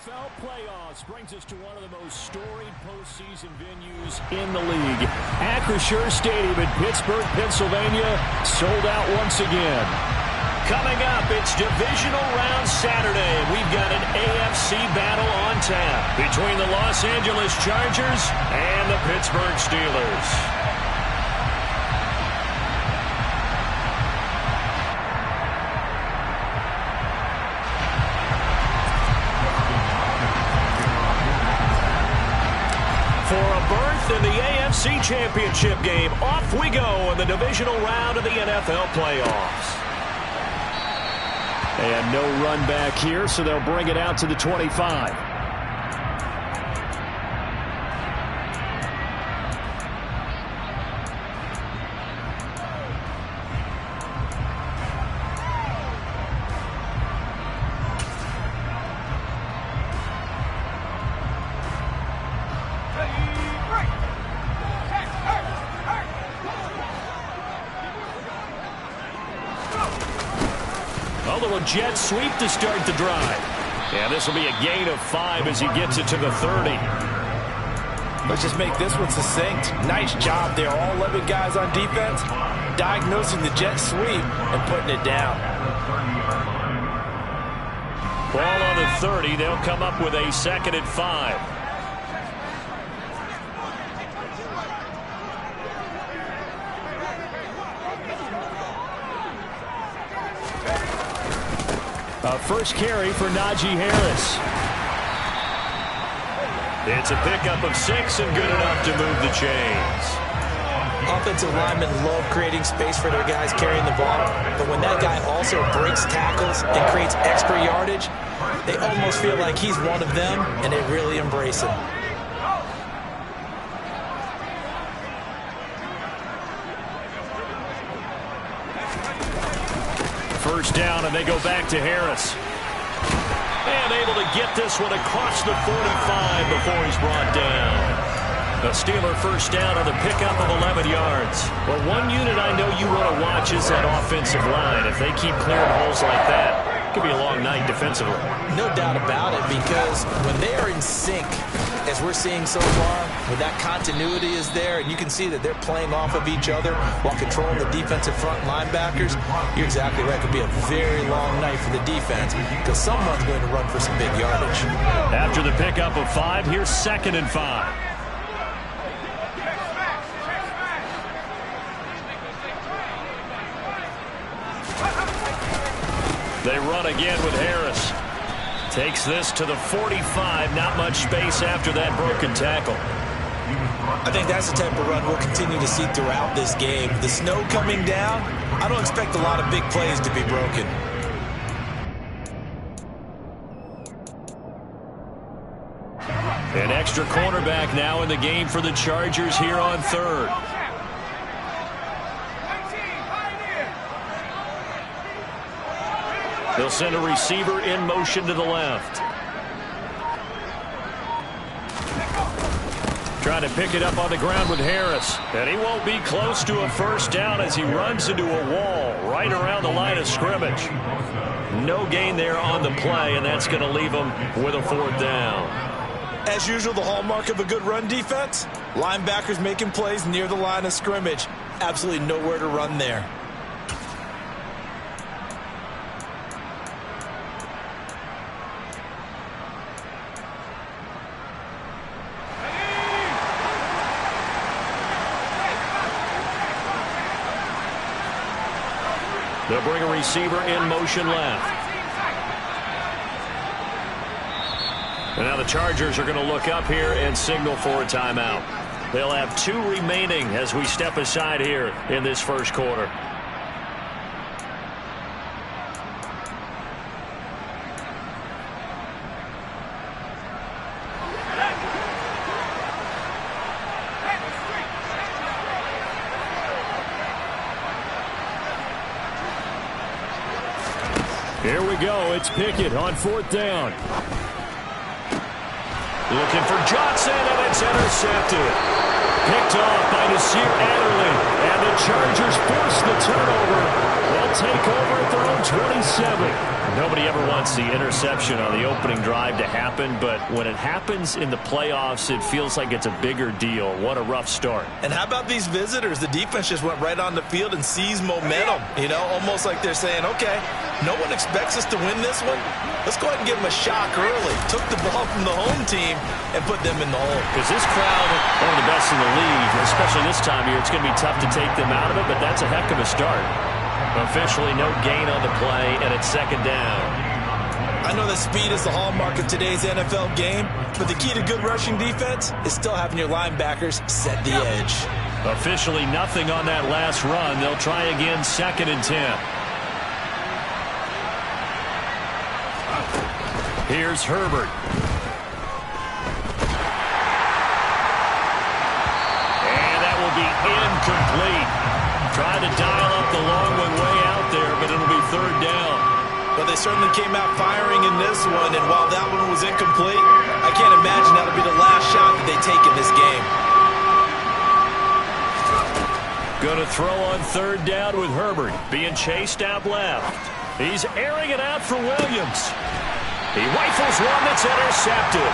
NFL playoffs brings us to one of the most storied postseason venues in the league. Acrisure Stadium in Pittsburgh, Pennsylvania, sold out once again. Coming up, it's divisional round Saturday. We've got an AFC battle on tap between the Los Angeles Chargers and the Pittsburgh Steelers. In the AFC Championship game, off we go in the divisional round of the NFL playoffs. And no run back here, so they'll bring it out to the 25. Jet sweep to start the drive. And this will be a gain of 5 as he gets it to the 30. Let's just make this one succinct. Nice job there. All 11 guys on defense diagnosing the jet sweep and putting it down. Ball on the 30. They'll come up with a 2nd and 5. First carry for Najee Harris. It's a pickup of 6 and good enough to move the chains. Offensive linemen love creating space for their guys carrying the ball, but when that guy also breaks tackles and creates extra yardage, they almost feel like he's one of them, and they really embrace him. First down, and they go back to Harris. And able to get this one across the 45 before he's brought down. A Steeler first down on the pickup of 11 yards. Well, one unit I know you want to watch is that offensive line. If they keep clearing holes like that, it could be a long night defensively. No doubt about it, because when they are in sync, as we're seeing so far, when that continuity is there, and you can see that they're playing off of each other while controlling the defensive front linebackers, you're exactly right. It could be a very long night for the defense because someone's going to run for some big yardage. After the pickup of 5, here's 2nd and 5. They run again with Harris. Takes this to the 45. Not much space after that broken tackle. I think that's the type of run we'll continue to see throughout this game. The snow coming down, I don't expect a lot of big plays to be broken. An extra cornerback now in the game for the Chargers here on 3rd. They'll send a receiver in motion to the left. Trying to pick it up on the ground with Harris. And he won't be close to a first down as he runs into a wall right around the line of scrimmage. No gain there on the play, and that's going to leave him with a 4th down. As usual, the hallmark of a good run defense, linebackers making plays near the line of scrimmage. Absolutely nowhere to run there. They'll bring a receiver in motion left. And now the Chargers are going to look up here and signal for a timeout. They'll have 2 remaining as we step aside here in this first quarter. Here we go. It's Pickett on 4th down. Looking for Johnson, and it's intercepted. Picked off by Nasir Adderley, and the Chargers force the turnover They'll take over at their own 27. Nobody ever wants the interception on the opening drive to happen, but when it happens in the playoffs, it feels like it's a bigger deal. What a rough start. And how about these visitors? The defense just went right on the field and seized momentum, you know, almost like they're saying, okay, no one expects us to win this one. Let's go ahead and give them a shock early. Took the ball from the home team and put them in the hole. Because this crowd, one of the best in the league, especially this time of year, it's going to be tough to take them out of it, but that's a heck of a start. Officially no gain on the play, and it's second down. I know that speed is the hallmark of today's NFL game, but the key to good rushing defense is still having your linebackers set the edge. Officially nothing on that last run. They'll try again, 2nd and 10. Here's Herbert. And that will be incomplete. Trying to dial up the long one way out there, but it'll be 3rd down. Well, they certainly came out firing in this one, and while that one was incomplete, I can't imagine that'll be the last shot that they take in this game. Going to throw on 3rd down with Herbert, being chased out left. He's airing it out for Williams. He rifles one that's intercepted.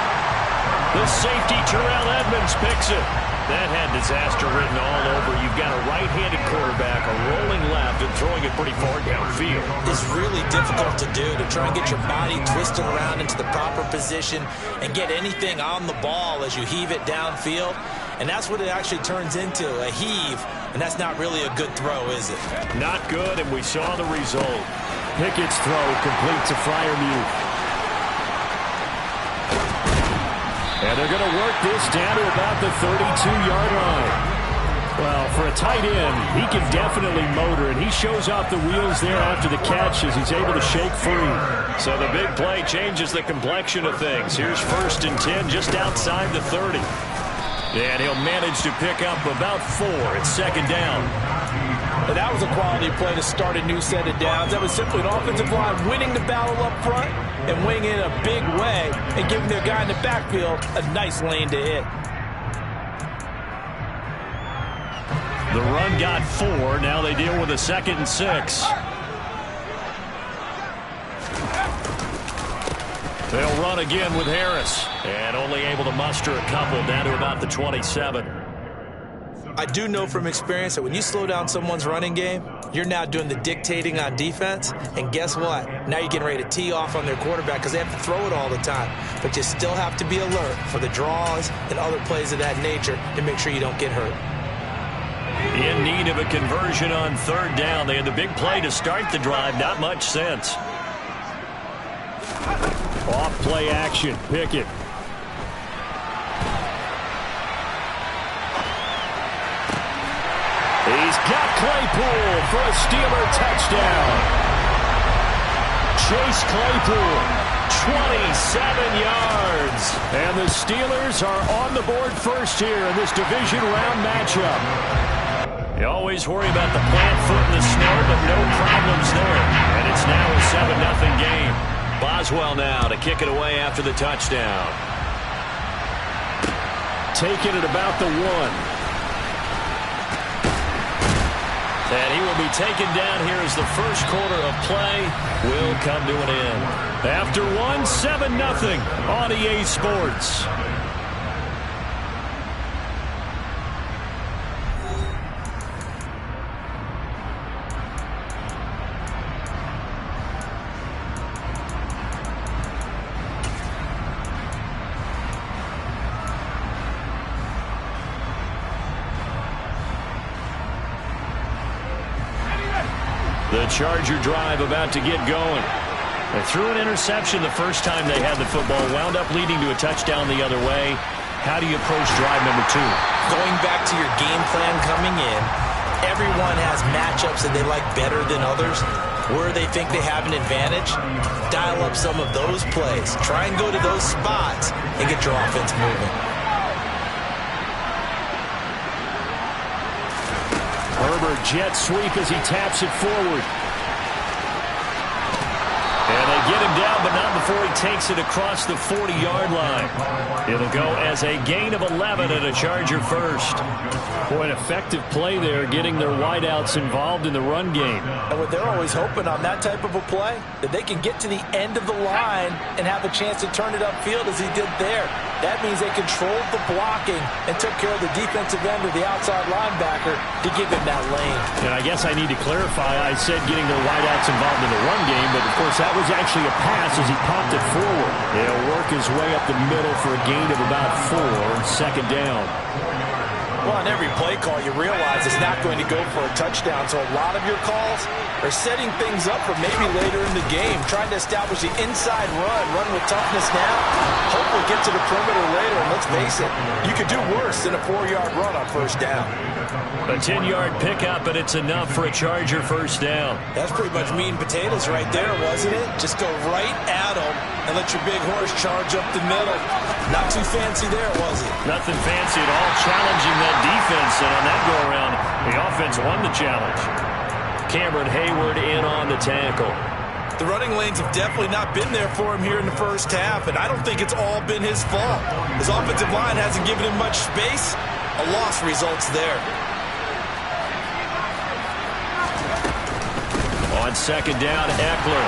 The safety, Terrell Edmonds, picks it. That had disaster written all over. You've got a right-handed quarterback, a rolling left, and throwing it pretty far downfield. It's really difficult to do, to try and get your body twisted around into the proper position and get anything on the ball as you heave it downfield. And that's what it actually turns into, a heave. And that's not really a good throw, is it? Not good, and we saw the result. Pickett's throw complete to Freiermuth. And they're going to work this down to about the 32-yard line. Well, for a tight end, he can definitely motor, and he shows off the wheels there after the catch as he's able to shake free. So the big play changes the complexion of things. Here's 1st and 10 just outside the 30. And he'll manage to pick up about 4 at 2nd down. And that was a quality play to start a new set of downs. That was simply an offensive line winning the battle up front and winning it in a big way and giving their guy in the backfield a nice lane to hit. The run got 4. Now they deal with a 2nd and 6. They'll run again with Harris. And only able to muster a couple down to about the 27. I do know from experience that when you slow down someone's running game, you're now doing the dictating on defense. And guess what? Now you're getting ready to tee off on their quarterback because they have to throw it all the time. But you still have to be alert for the draws and other plays of that nature to make sure you don't get hurt. In need of a conversion on 3rd down. They had the big play to start the drive. Not much sense. Off play action. Pickett. He's got Claypool for a Steeler touchdown. Chase Claypool, 27 yards. And the Steelers are on the board first here in this division round matchup. You always worry about the plant foot in the snow, but no problems there. And it's now a 7-0 game. Boswell now to kick it away after the touchdown. Taking it about the 1. And he will be taken down here as the first quarter of play will come to an end. After 1, 7-0 on EA Sports. The Charger drive about to get going. They threw an interception the first time they had the football, wound up leading to a touchdown the other way. How do you approach drive number 2? Going back to your game plan coming in, everyone has matchups that they like better than others. Where they think they have an advantage, dial up some of those plays. Try and go to those spots and get your offense moving. Herbert jet sweep as he taps it forward. And they get him down, but not before he takes it across the 40-yard line. It'll go as a gain of 11 and a Charger first. Boy, an effective play there, getting their wideouts involved in the run game. And what they're always hoping on that type of a play, that they can get to the end of the line and have a chance to turn it upfield as he did there. That means they controlled the blocking and took care of the defensive end or the outside linebacker to give him that lane. And I guess I need to clarify, I said getting their wideouts involved in the run game, but of course that was actually a pass as he popped it forward. He'll work his way up the middle for a gain of about 4, second down. Well, on every play call, you realize it's not going to go for a touchdown, so a lot of your calls are setting things up for maybe later in the game, trying to establish the inside run with toughness now, hopefully get to the perimeter later, and let's face it, you could do worse than a 4-yard run on first down. A 10-yard pickup, and it's enough for a Charger first down. That's pretty much meat and potatoes right there, wasn't it? Just go right at them and let your big horse charge up the middle. Not too fancy there, was it? Nothing fancy at all, challenging that defense, and on that go-around, the offense won the challenge. Cameron Hayward in on the tackle. The running lanes have definitely not been there for him here in the first half, and I don't think it's all been his fault. His offensive line hasn't given him much space. A loss results there. On second down, Eckler.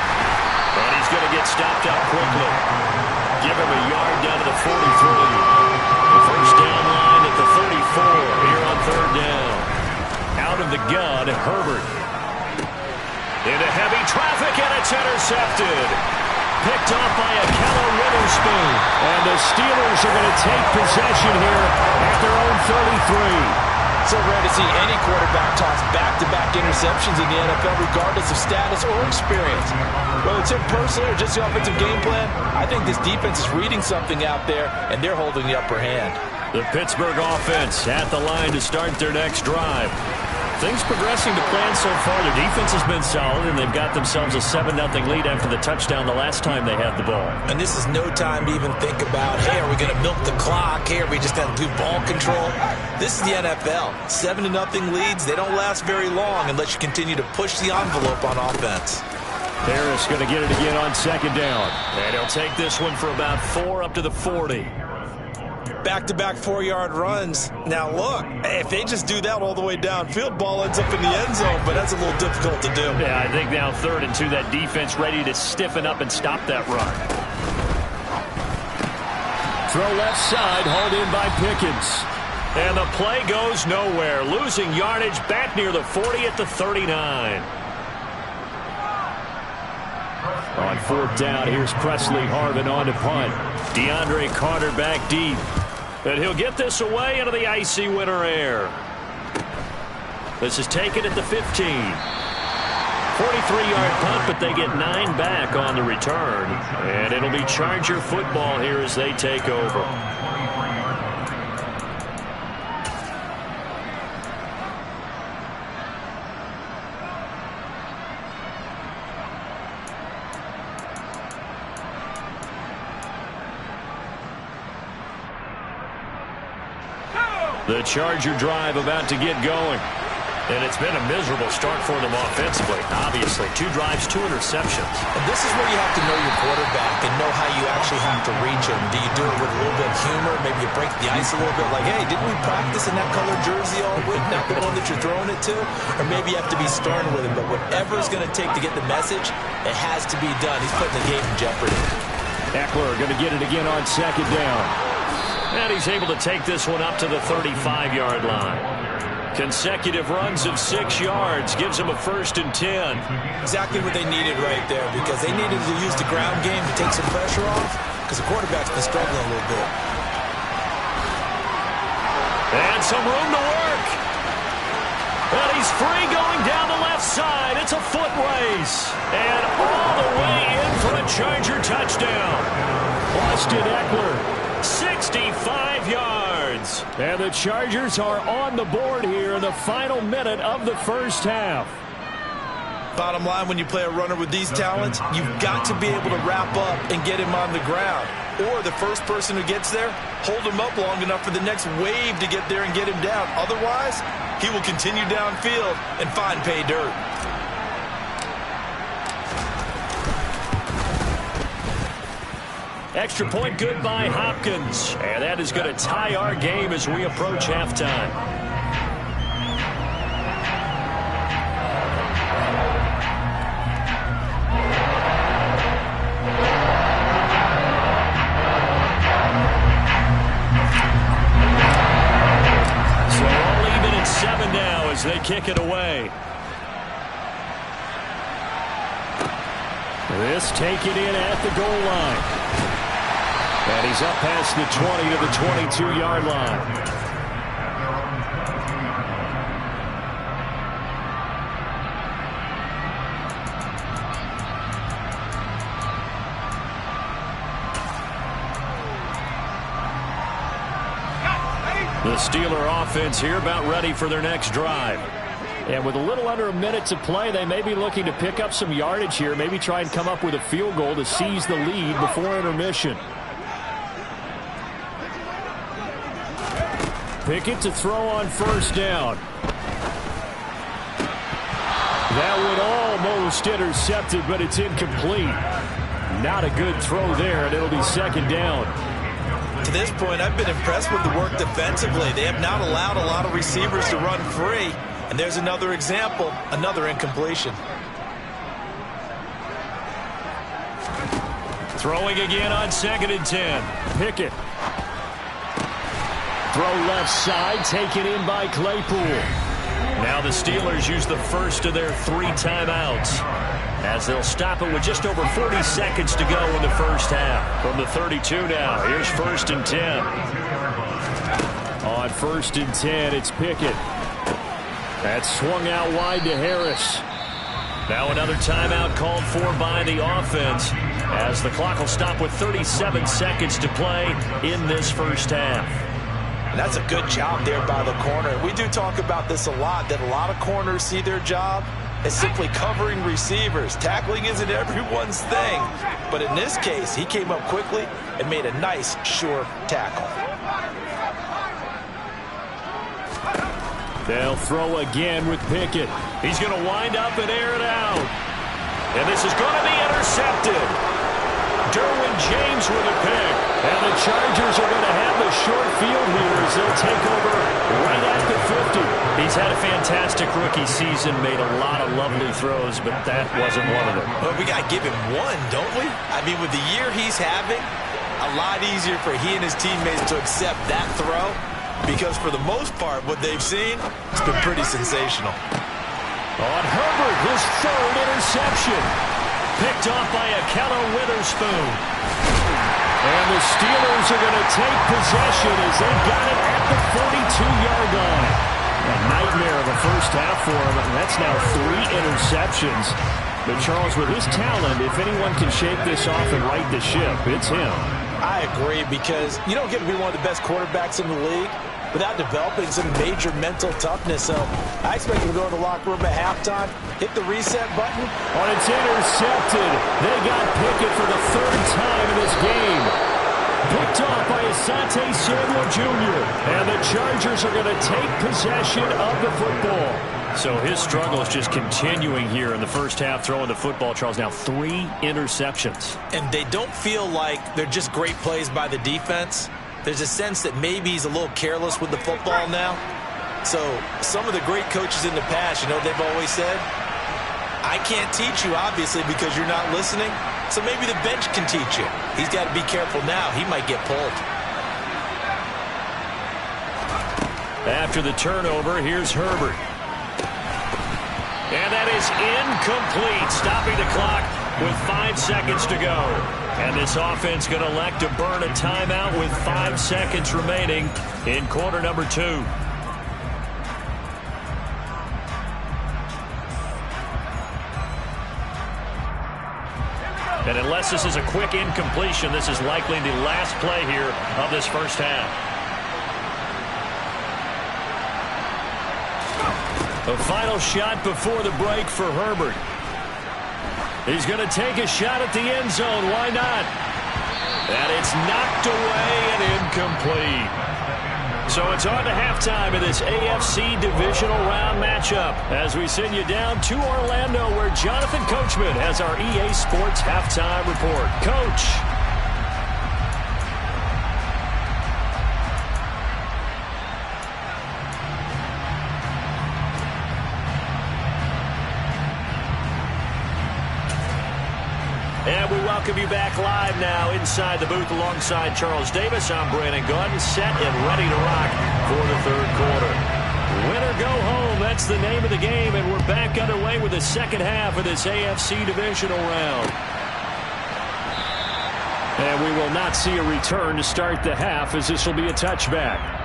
And he's going to get stopped out quickly. Give him a yard down to the 43. The first down line at the 34 here on third down. Out of the gun, Herbert. Into heavy traffic, and it's intercepted. Picked off by Akello Witherspoon. And the Steelers are going to take possession here at their own 33. So rare to see any quarterback toss back-to-back interceptions in the NFL, regardless of status or experience. Whether it's him personally or just the offensive game plan, I think this defense is reading something out there, and they're holding the upper hand. The Pittsburgh offense at the line to start their next drive. Things progressing to plan so far. Their defense has been solid, and they've got themselves a 7-0 lead after the touchdown the last time they had the ball. And this is no time to even think about, hey, are we going to milk the clock? Hey, are we just going to do ball control? This is the NFL. 7-0 leads, they don't last very long unless you continue to push the envelope on offense. Harris going to get it again on second down. And he'll take this one for about 4 up to the 40. Back-to-back 4-yard runs. Now, look, if they just do that all the way downfield, ball ends up in the end zone, but that's a little difficult to do. Yeah, I think now 3rd and 2, that defense ready to stiffen up and stop that run. Throw left side, hauled in by Pickens. And the play goes nowhere. Losing yardage back near the 40 at the 39. On 4th down, here's Presley Harvin on to punt. DeAndre Carter back deep. And he'll get this away into the icy winter air. This is taken at the 15. 43-yard punt, but they get 9 back on the return. And it'll be Charger football here as they take over. The Charger drive about to get going. And it's been a miserable start for them offensively. Obviously, 2 drives, 2 interceptions. And this is where you have to know your quarterback and know how you actually have to reach him. Do you do it with a little bit of humor? Maybe you break the ice a little bit like, hey, didn't we practice in that colored jersey all week? Not the one that you're throwing it to? Or maybe you have to be stern with him. But whatever it's going to take to get the message, it has to be done. He's putting the game in jeopardy. Eckler going to get it again on second down. And he's able to take this one up to the 35-yard line. Consecutive runs of 6 yards gives him a 1st and 10. Exactly what they needed right there, because they needed to use the ground game to take some pressure off, because the quarterback's been struggling a little bit. And some room to work. And he's free going down the left side. It's a foot race. And all the way in for a Charger touchdown. Austin Eckler. 65 yards. And the Chargers are on the board here in the final minute of the first half. Bottom line, when you play a runner with these talents, you've got to be able to wrap up and get him on the ground. Or the first person who gets there, hold him up long enough for the next wave to get there and get him down. Otherwise, he will continue downfield and find pay dirt. Extra point good by Hopkins. And that is going to tie our game as we approach halftime. So all even at 7 now as they kick it away. This taken in at the goal line. And he's up past the 20 to the 22-yard line. The Steeler offense here about ready for their next drive. And with a little under a minute to play, they may be looking to pick up some yardage here, maybe try and come up with a field goal to seize the lead before intermission. Pickett to throw on first down. That one almost intercepted, but it's incomplete. Not a good throw there, and it'll be second down. To this point, I've been impressed with the work defensively. They have not allowed a lot of receivers to run free. And there's another example, another incompletion. Throwing again on 2nd and 10. Pickett. Throw left side, taken in by Claypool. Now the Steelers use the first of their 3 timeouts, as they'll stop it with just over 40 seconds to go in the first half. From the 32 now, here's 1st and 10. On 1st and 10, it's Pickett. That's swung out wide to Harris. Now another timeout called for by the offense, as the clock will stop with 37 seconds to play in this first half. That's a good job there by the corner. We do talk about this a lot, that a lot of corners see their job as simply covering receivers. Tackling isn't everyone's thing. But in this case, he came up quickly and made a nice, sure tackle. They'll throw again with Pickett. He's going to wind up and air it out. And this is going to be intercepted. Derwin James with a pick. And the Chargers are going to have the short field here as they'll take over right at the 50. He's had a fantastic rookie season, made a lot of lovely throws, but that wasn't one of them. Well, we got to give him one, don't we? I mean, with the year he's having, a lot easier for he and his teammates to accept that throw, because for the most part, what they've seen, it's been pretty sensational. On Herbert, his 3rd interception. Picked off by Akello Witherspoon. And the Steelers are going to take possession as they've got it at the 42-yard line. A nightmare of a first half for him, and that's now 3 interceptions. But Charles, with his talent, if anyone can shake this off and right the ship, it's him. I agree, because you don't get to be one of the best quarterbacks in the league without developing some major mental toughness. So I expect him to go in the locker room at halftime, hit the reset button. On it's intercepted. They got Pickett for the 3rd time in this game. Picked off by Asante Samuel Jr. And the Chargers are going to take possession of the football. So his struggle is just continuing here in the first half, throwing the football, Charles. Now 3 interceptions. And they don't feel like they're just great plays by the defense. There's a sense that maybe he's a little careless with the football now. So some of the great coaches in the past, you know, they've always said, I can't teach you, obviously, because you're not listening. So maybe the bench can teach you. He's got to be careful now. He might get pulled. After the turnover, here's Herbert. And that is incomplete, stopping the clock with 5 seconds to go. And this offense going to elect to burn a timeout with 5 seconds remaining in quarter number 2. And unless this is a quick incompletion, this is likely the last play here of this first half. A final shot before the break for Herbert. He's going to take a shot at the end zone. Why not? And it's knocked away and incomplete. So it's on to halftime of this AFC divisional round matchup as we send you down to Orlando, where Jonathan Coachman has our EA Sports halftime report. Coach. welcome you back live now inside the booth alongside Charles Davis. I'm Brandon Gunn, set and ready to rock for the third quarter. Win or go home, that's the name of the game, and we're back underway with the second half of this AFC divisional round. And we will not see a return to start the half, as this will be a touchback.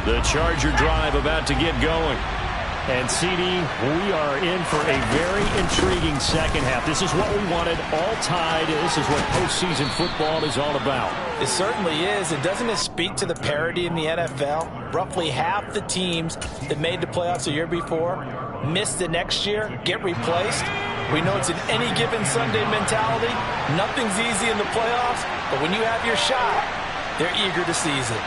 The Charger drive about to get going. And CD, we are in for a very intriguing second half. This is what we wanted, all tied. This is what postseason football is all about. It certainly is. And doesn't it speak to the parity in the NFL? Roughly half the teams that made the playoffs the year before miss the next year, get replaced. We know it's an any given Sunday mentality. Nothing's easy in the playoffs, but when you have your shot, they're eager to seize it.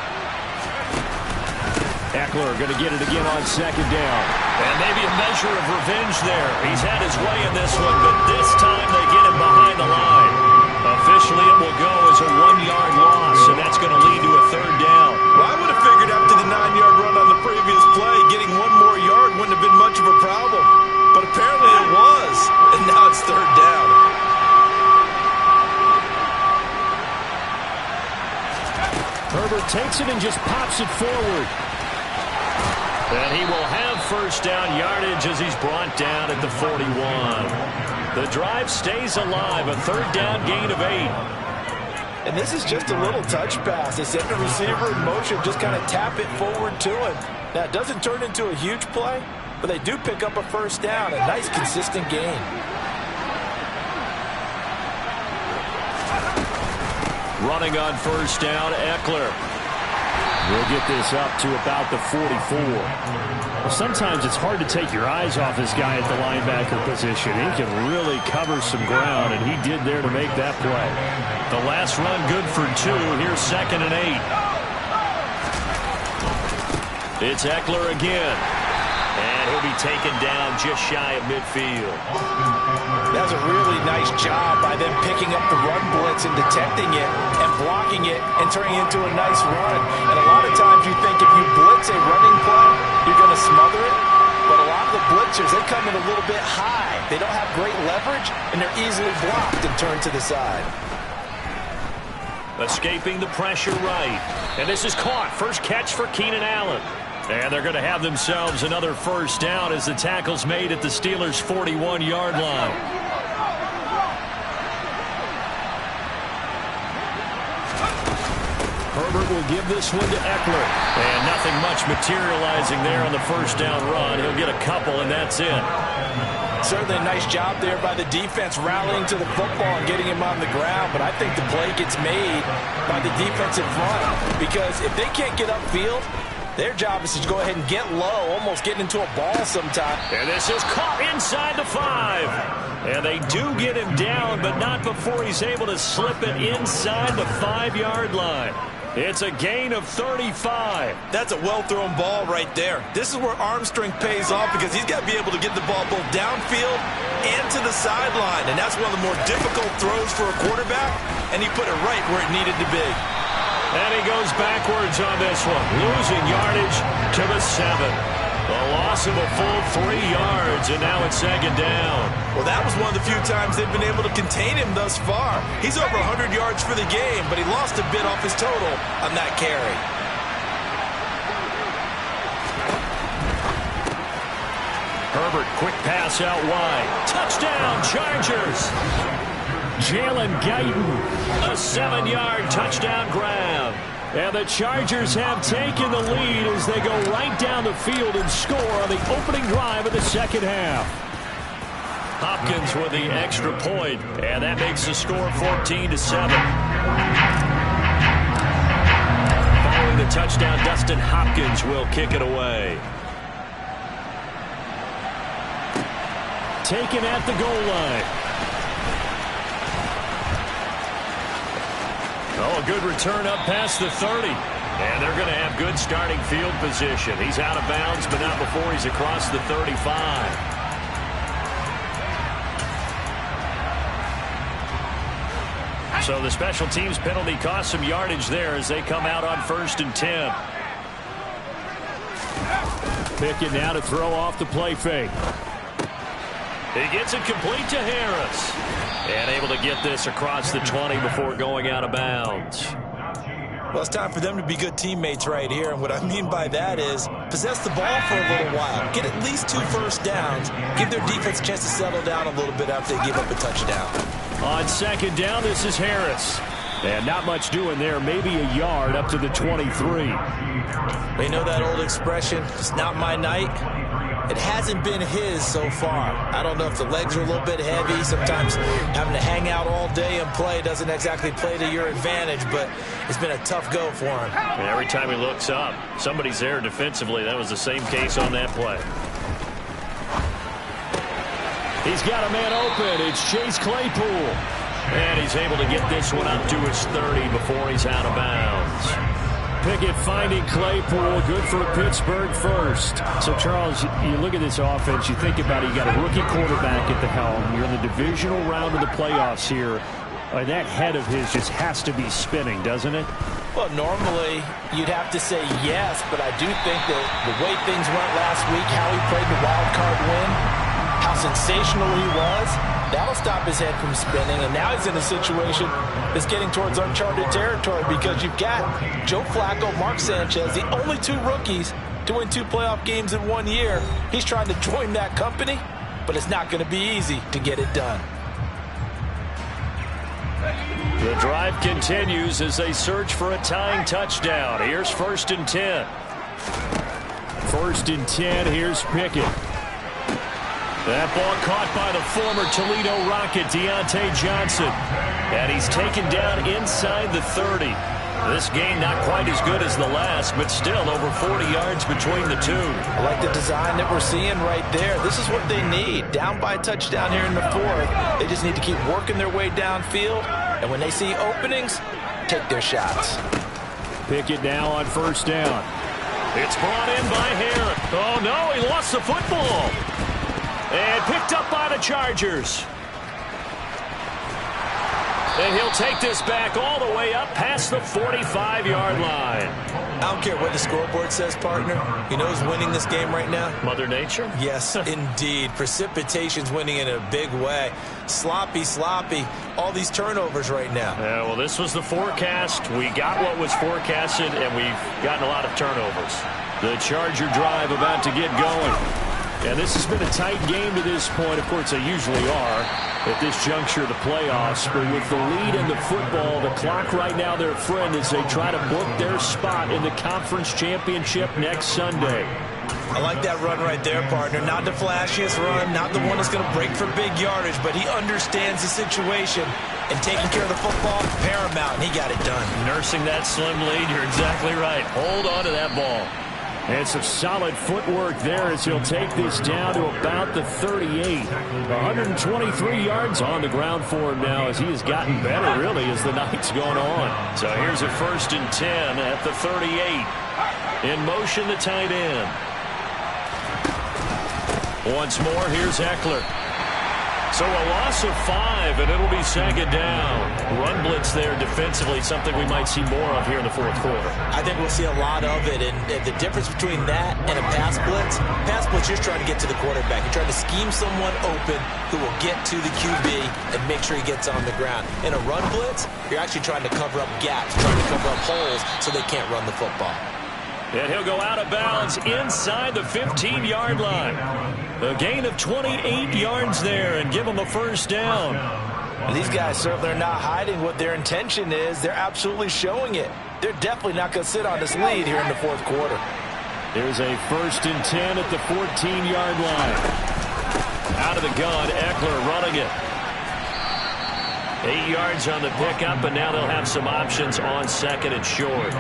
Eckler going to get it again on second down. And maybe a measure of revenge there. He's had his way in this one, but this time they get him behind the line. Officially, it will go as a 1-yard loss, and that's going to lead to a third down. Well, I would have figured after the 9-yard run on the previous play, getting one more yard wouldn't have been much of a problem. But apparently it was, and now it's third down. Herbert takes it and just pops it forward. And he will have first down yardage as he's brought down at the 41. The drive stays alive, a third down gain of 8. And this is just a little touch pass. They set the receiver in motion, just kind of tap it forward to him. Now, it doesn't turn into a huge play, but they do pick up a first down, a nice consistent gain. Running on first down, Eckler. We'll get this up to about the 44. Well, sometimes it's hard to take your eyes off this guy at the linebacker position. He can really cover some ground, and he did there to make that play. The last run good for 2. Here's 2nd and 8. It's Eckler again. And he'll be taken down just shy of midfield. That was a really nice job by them picking up the run blitz and detecting it and blocking it and turning it into a nice run. And a lot of times you think if you blitz a running play, you're going to smother it. But a lot of the blitzers, they come in a little bit high. They don't have great leverage, and they're easily blocked and turned to the side. Escaping the pressure right. And this is caught. First catch for Keenan Allen. And they're going to have themselves another first down as the tackle's made at the Steelers' 41-yard line. Herbert will give this one to Eckler. And nothing much materializing there on the first down run. He'll get a couple, and that's it. Certainly a nice job there by the defense rallying to the football and getting him on the ground. But I think the play gets made by the defensive front. Because if they can't get upfield, their job is to go ahead and get low, almost get into a ball sometime. And this is caught inside the 5. And they do get him down, but not before he's able to slip it inside the 5-yard line. It's a gain of 35. That's a well-thrown ball right there. This is where arm strength pays off because he's got to be able to get the ball both downfield and to the sideline. And that's one of the more difficult throws for a quarterback, and he put it right where it needed to be. And he goes backwards on this one, losing yardage to the 7. A loss of a full 3 yards, and now it's 2nd down. Well, that was one of the few times they've been able to contain him thus far. He's over 100 yards for the game, but he lost a bit off his total on that carry. Herbert, quick pass out wide. Touchdown, Chargers. Jalen Guyton, a 7-yard touchdown grab. And the Chargers have taken the lead as they go right down the field and score on the opening drive of the second half. Hopkins with the extra point, and that makes the score 14-7. Following the touchdown, Dustin Hopkins will kick it away. Taken at the goal line. Oh, a good return up past the 30. And they're going to have good starting field position. He's out of bounds, but not before he's across the 35. So the special teams penalty cost some yardage there as they come out on 1st and 10. Pickett now to throw off the play fake. He gets it complete to Harris. And able to get this across the 20 before going out of bounds. Well, it's time for them to be good teammates right here. And what I mean by that is possess the ball for a little while. Get at least 2 first downs. Give their defense a chance to settle down a little bit after they give up a touchdown. On 2nd down, this is Harris. And not much doing there. Maybe a yard up to the 23. They know that old expression, it's not my night. It hasn't been his so far. I don't know if the legs are a little bit heavy. Sometimes having to hang out all day and play doesn't exactly play to your advantage, but it's been a tough go for him. And every time he looks up, somebody's there defensively. That was the same case on that play. He's got a man open. It's Chase Claypool. And he's able to get this one up to his 30 before he's out of bounds. Pickett finding Claypool. Good for Pittsburgh first. So, Charles, you look at this offense, you think about it, you got a rookie quarterback at the helm. You're in the divisional round of the playoffs here. That head of his just has to be spinning, doesn't it? Well, normally you'd have to say yes, but I do think that the way things went last week, how he played the wild card win, how sensational he was, that'll stop his head from spinning. And now he's in a situation that's getting towards uncharted territory because you've got Joe Flacco, Mark Sanchez, the only 2 rookies to win 2 playoff games in 1 year. He's trying to join that company, but it's not going to be easy to get it done. The drive continues as they search for a tying touchdown. Here's 1st and 10. 1st and 10, here's Pickett. That ball caught by the former Toledo Rocket, Deontay Johnson. And he's taken down inside the 30. This game not quite as good as the last, but still over 40 yards between the two. I like the design that we're seeing right there. This is what they need. Down by a touchdown here in the 4th. They just need to keep working their way downfield. And when they see openings, take their shots. Pickett now on 1st down. It's brought in by Harris. Oh, no, he lost the football. And picked up by the Chargers. And he'll take this back all the way up past the 45-yard line. I don't care what the scoreboard says, partner. You know who's winning this game right now? Mother Nature? Yes, indeed. Precipitation's winning in a big way. Sloppy, all these turnovers right now. Yeah, well, this was the forecast. We got what was forecasted, and we've gotten a lot of turnovers. The Charger drive about to get going. And this has been a tight game to this point. Of course, they usually are at this juncture of the playoffs. But with the lead in the football, the clock right now their friend as they try to book their spot in the conference championship next Sunday. I like that run right there, partner. Not the flashiest run, not the one that's going to break for big yardage, but he understands the situation. And taking care of the football, paramount, and he got it done. Nursing that slim lead, you're exactly right. Hold on to that ball. And some solid footwork there as he'll take this down to about the 38. 123 yards on the ground for him now as he has gotten better, really, as the night's gone on. So here's a 1st and 10 at the 38. In motion, the tight end. Once more, here's Eckler. So a loss of 5, and it'll be 2nd down. Run blitz there defensively, something we might see more of here in the 4th quarter. I think we'll see a lot of it, and the difference between that and a pass blitz, you're trying to get to the quarterback. You're trying to scheme someone open who will get to the QB and make sure he gets on the ground. In a run blitz, you're actually trying to cover up gaps, trying to cover up holes so they can't run the football. And he'll go out of bounds inside the 15-yard line. A gain of 28 yards there and give him a 1st down. And these guys certainly are not hiding what their intention is. They're absolutely showing it. They're definitely not going to sit on this lead here in the 4th quarter. There's a 1st and 10 at the 14-yard line. Out of the gun, Eckler running it. 8 yards on the pickup, and now they'll have some options on 2nd and short.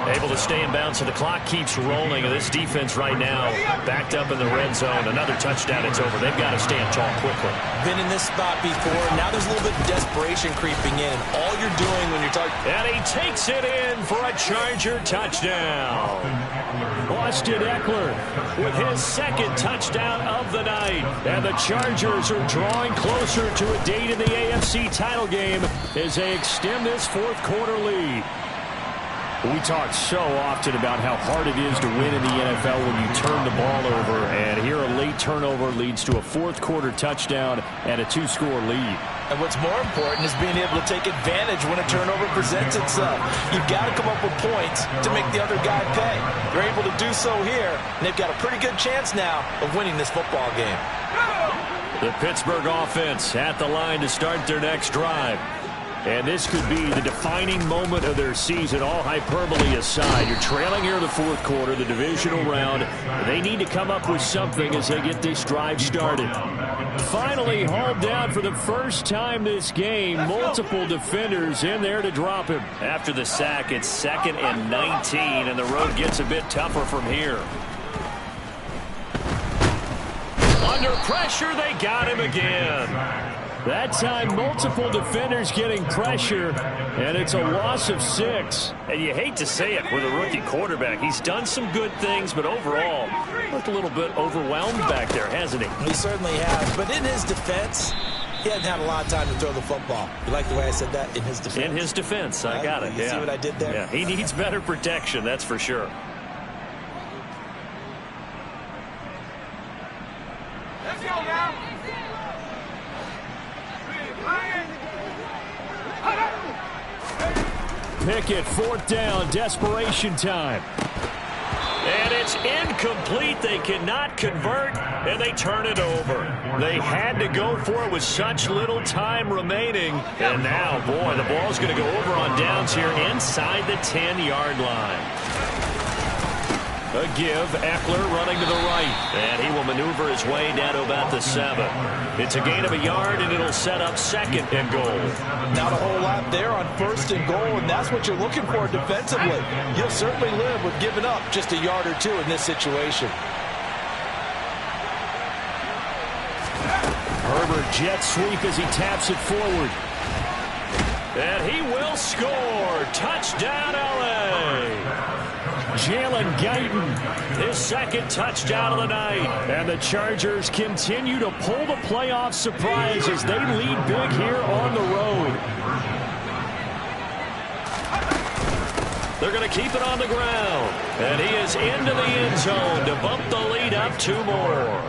Able to stay in bounds, so the clock keeps rolling. And this defense right now backed up in the red zone. Another touchdown, it's over. They've got to stand tall quickly. Been in this spot before. Now there's a little bit of desperation creeping in. And all you're doing when you're talking... And he takes it in for a Charger touchdown. Well, Austin Eckler with his second touchdown of the night. And the Chargers are drawing closer to a date in the AFC title game as they extend this fourth quarter lead. We talk so often about how hard it is to win in the NFL when you turn the ball over. And here a late turnover leads to a fourth quarter touchdown and a 2-score lead. And what's more important is being able to take advantage when a turnover presents itself. You've got to come up with points to make the other guy pay. They're able to do so here, and they've got a pretty good chance now of winning this football game. The Pittsburgh offense at the line to start their next drive. And this could be the defining moment of their season, all hyperbole aside. You're trailing here in the fourth quarter, the divisional round. They need to come up with something as they get this drive started. Finally hauled down for the first time this game. Multiple defenders in there to drop him. After the sack, it's 2nd and 19, and the road gets a bit tougher from here. Under pressure, they got him again. That time, multiple defenders getting pressure, and it's a loss of 6. And you hate to say it with a rookie quarterback. He's done some good things, but overall, looked a little bit overwhelmed back there, hasn't he? He certainly has. But in his defense, he hasn't had a lot of time to throw the football. You like the way I said that? In his defense? In his defense. I got it. You see what I did there? Yeah, he needs better protection, that's for sure. Let's go now. Pickett, 4th down, desperation time. And it's incomplete. They cannot convert, and they turn it over. They had to go for it with such little time remaining. And now, boy, the ball's going to go over on downs here inside the 10-yard line. A give, Eckler running to the right, and he will maneuver his way down to about the 7. It's a gain of a yard, and it'll set up 2nd and goal. Not a whole lot there on 1st and goal, and that's what you're looking for defensively. You'll certainly live with giving up just a yard or 2 in this situation. Herbert jet sweep as he taps it forward. And he will score. Touchdown, L.A. Jalen Guyton, his 2nd touchdown of the night. And the Chargers continue to pull the playoff surprise as they lead big here on the road. They're going to keep it on the ground. And he is into the end zone to bump the lead up 2 more.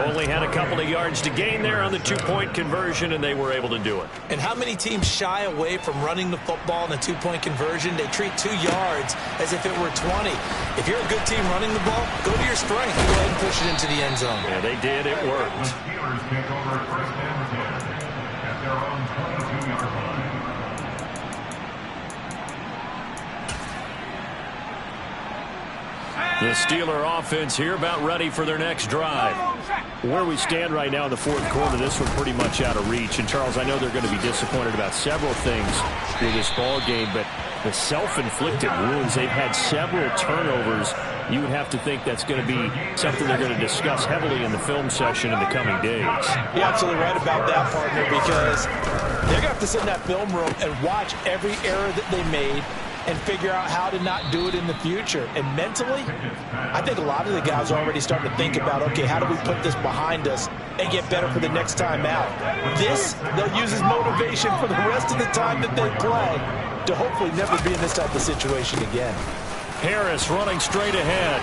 Only had a couple of yards to gain there on the 2-point conversion, and they were able to do it. And how many teams shy away from running the football in a 2-point conversion? They treat 2 yards as if it were 20. If you're a good team running the ball, go to your strength. Go ahead and push it into the end zone. Yeah, they did. It worked. The Steeler offense here about ready for their next drive. Where we stand right now in the fourth quarter, this one pretty much out of reach. And, Charles, I know they're going to be disappointed about several things with this ball game, but the self-inflicted wounds, they've had several turnovers. You would have to think that's going to be something they're going to discuss heavily in the film session in the coming days. You're absolutely right about that, partner, because they're going to have to sit in that film room and watch every error that they made and figure out how to not do it in the future. And mentally, I think a lot of the guys are already starting to think about, okay, how do we put this behind us and get better for the next time out? This, they'll use as motivation for the rest of the time that they play to hopefully never be in this type of situation again. Harris running straight ahead.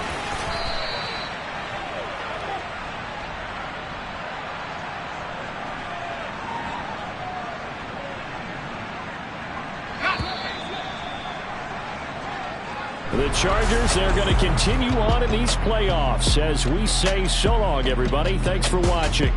The Chargers, they're going to continue on in these playoffs as we say so long, everybody. Thanks for watching.